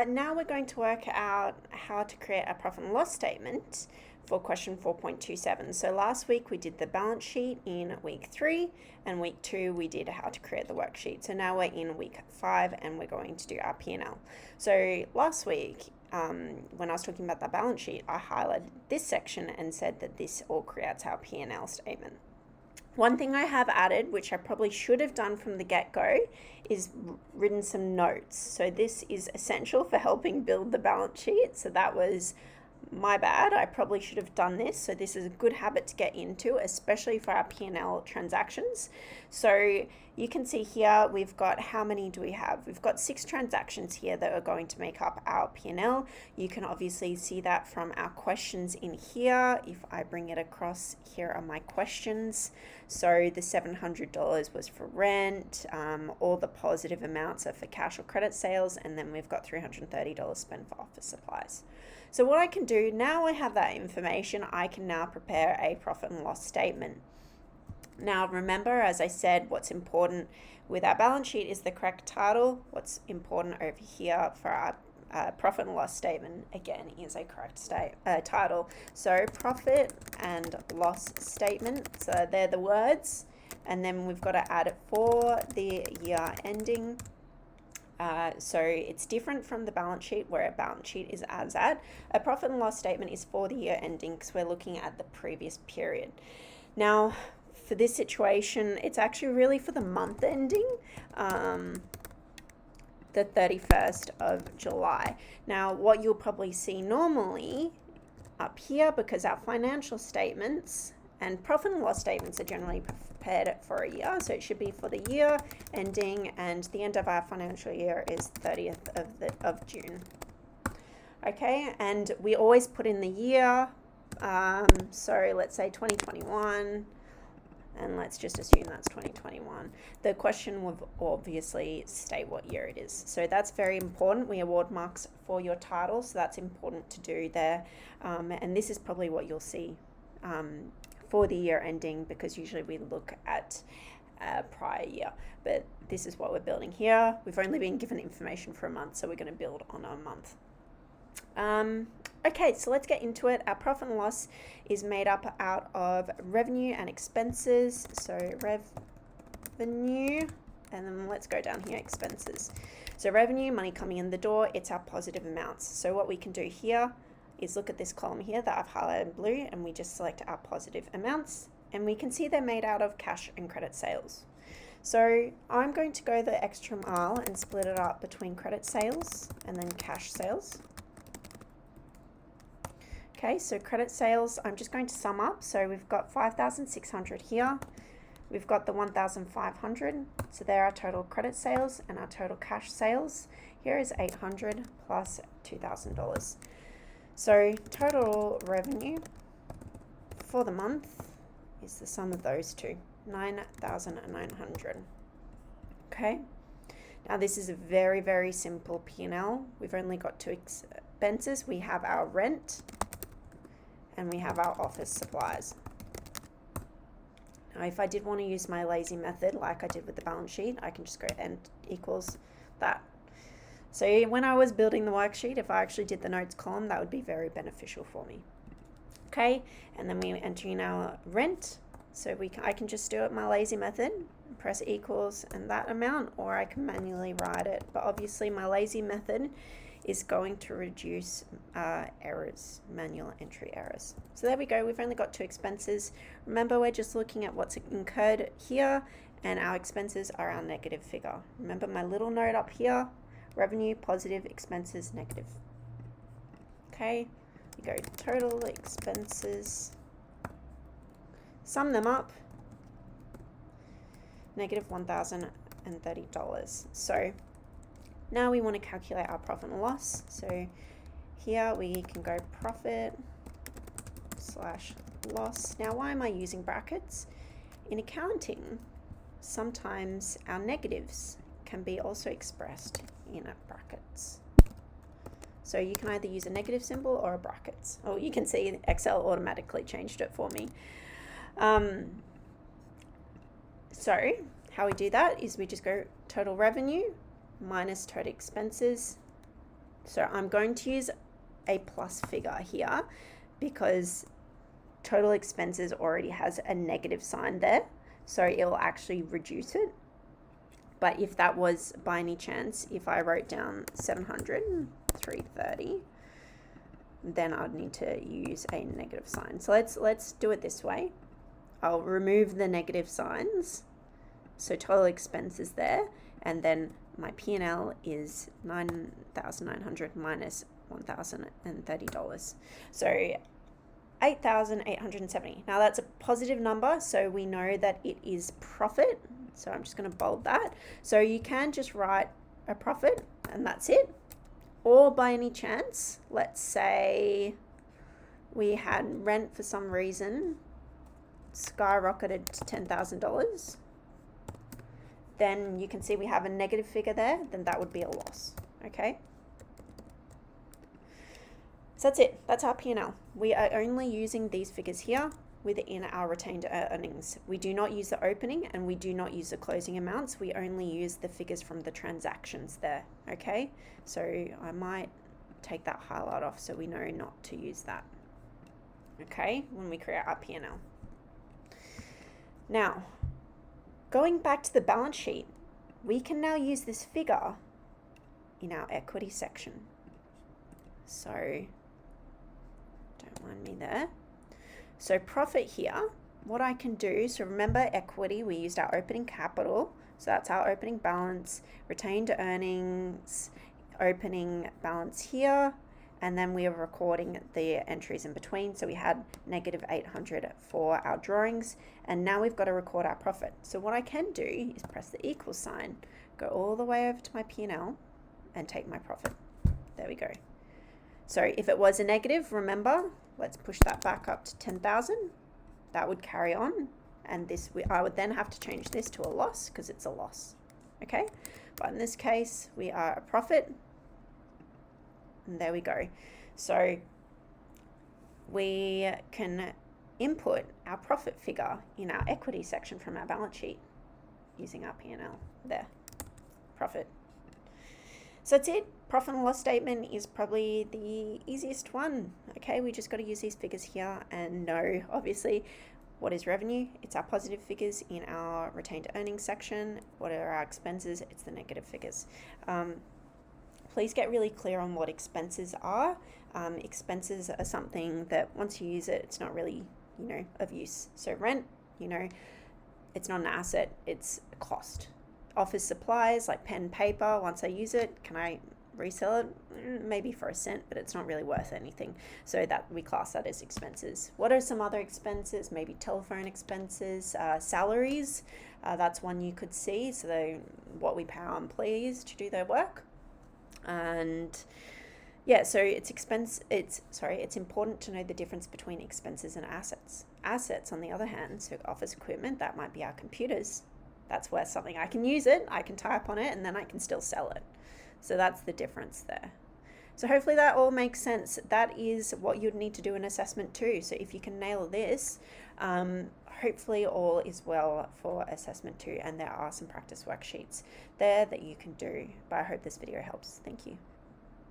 Now we're going to work out how to create a profit and loss statement for question 4.27. So last week we did the balance sheet in week 3, and week 2 we did how to create the worksheet. So now we're in week 5 and we're going to do our P&L. So last week when I was talking about the balance sheet, I highlighted this section and said that this all creates our P&L statement. One thing I have added, which I probably should have done from the get-go, is written some notes. So this is essential for helping build the balance sheet. So that was my bad. I probably should have done this. So this is a good habit to get into, especially for our P&L transactions. So you can see here we've got, how many do we have? We've got 6 transactions here that are going to make up our P&L. You can obviously see that from our questions in here. If I bring it across, here are my questions. So the $700 was for rent, all the positive amounts are for cash or credit sales, and then we've got $330 spent for office supplies. So what I can do, now I have that information, I can now prepare a profit and loss statement. Now remember, as I said, what's important with our balance sheet is the correct title. What's important over here for our profit and loss statement, again, is a correct title. So profit and loss statement, so they're the words, and then we've got to add it for the year ending. So it's different from the balance sheet, where a balance sheet is as at. A profit and loss statement is for the year ending because we're looking at the previous period. Now, for this situation, it's actually really for the month ending, the 31st of July. Now, what you'll probably see normally up here, because our financial statements and profit and loss statements are generally prepared for a year, so it should be for the year ending, and the end of our financial year is 30th of June. Okay, and we always put in the year, so let's say 2021, and let's just assume that's 2021. The question will obviously state what year it is. So that's very important. We award marks for your title, so that's important to do there. And this is probably what you'll see for the year ending, because usually we look at prior year. But this is what we're building here. We've only been given information for a month, so we're going to build on a month. Okay, so let's get into it. Our profit and loss is made up out of revenue and expenses. So revenue, and then let's go down here, expenses. So revenue, money coming in the door, it's our positive amounts. So what we can do here is look at this column here that I've highlighted in blue, and we just select our positive amounts, and we can see they're made out of cash and credit sales. So I'm going to go the extra mile and split it up between credit sales and then cash sales. Okay, so credit sales, I'm just going to sum up. So we've got 5,600 here. We've got the 1,500. So they're our total credit sales, and our total cash sales here is 800 plus $2,000. So total revenue for the month is the sum of those two, 9,900. Okay. Now this is a very, very simple P&L. We've only got 2 expenses. We have our rent and we have our office supplies. Now if I did want to use my lazy method like I did with the balance sheet, I can just go end equals that. So when I was building the worksheet, if I actually did the notes column, that would be very beneficial for me. Okay, and then we enter in our rent. So I can just do it my lazy method, press equals and that amount, or I can manually write it. But obviously my lazy method is going to reduce errors, manual entry errors. So there we go, we've only got 2 expenses. Remember, we're just looking at what's incurred here, and our expenses are our negative figure. Remember my little note up here, revenue positive, expenses negative. Okay, you go total expenses, sum them up, negative $1,030. So now we want to calculate our profit and loss. So here we can go profit / loss. Now why am I using brackets? In accounting, sometimes our negatives can be also expressed in brackets. So you can either use a negative symbol or a brackets. Oh, you can see Excel automatically changed it for me. So how we do that is we just go total revenue minus total expenses So I'm going to use a plus figure here because total expenses already has a negative sign there. So it'll actually reduce it. But if that was by any chance, if I wrote down 700, 330, then I'd need to use a negative sign. So let's do it this way. I'll remove the negative signs. So total expenses there, and then my P&L is $9,900 minus $1,030. So $8,870. Now that's a positive number, so we know that it is profit. So I'm just going to bold that. So you can just write a profit and that's it. Or by any chance, let's say we had rent for some reason skyrocketed to $10,000. Then you can see we have a negative figure there, then that would be a loss, okay? So that's it, that's our P&L. We are only using these figures here within our retained earnings. We do not use the opening and we do not use the closing amounts. We only use the figures from the transactions there, okay? So I might take that highlight off so we know not to use that, okay, when we create our P&L. Now, going back to the balance sheet, we can now use this figure in our equity section. So, don't mind me there. So profit here, what I can do, so remember equity, we used our opening capital. So that's our opening balance, retained earnings, opening balance here, and then we are recording the entries in between. So we had negative 800 for our drawings, and now we've got to record our profit. So what I can do is press the equal sign, go all the way over to my P&L and take my profit. There we go. So if it was a negative, remember, let's push that back up to 10,000. That would carry on. And this, I would then have to change this to a loss because it's a loss. Okay. But in this case, we are a profit. And there we go. So we can input our profit figure in our equity section from our balance sheet using our P&L there. Profit. So that's it. Profit and loss statement is probably the easiest one. Okay, we just got to use these figures here and know, obviously, what is revenue? It's our positive figures in our retained earnings section. What are our expenses? It's the negative figures. Please get really clear on what expenses are. Expenses are something that once you use it, it's not really, of use. So rent, it's not an asset, it's a cost. Office supplies like pen, paper, once I use it, can I resell it? Maybe for a cent, but it's not really worth anything. So that we class that as expenses. What are some other expenses? Maybe telephone expenses, salaries. That's one you could see. So what we pay our employees to do their work. And yeah, so it's important to know the difference between expenses and assets. Assets, on the other hand, so office equipment, that might be our computers. That's worth something. I can use it, I can type on it, and then I can still sell it. So that's the difference there. So hopefully that all makes sense. That is what you'd need to do an assessment too. So if you can nail this, hopefully all is well for assessment 2, and there are some practice worksheets there that you can do. But I hope this video helps. Thank you.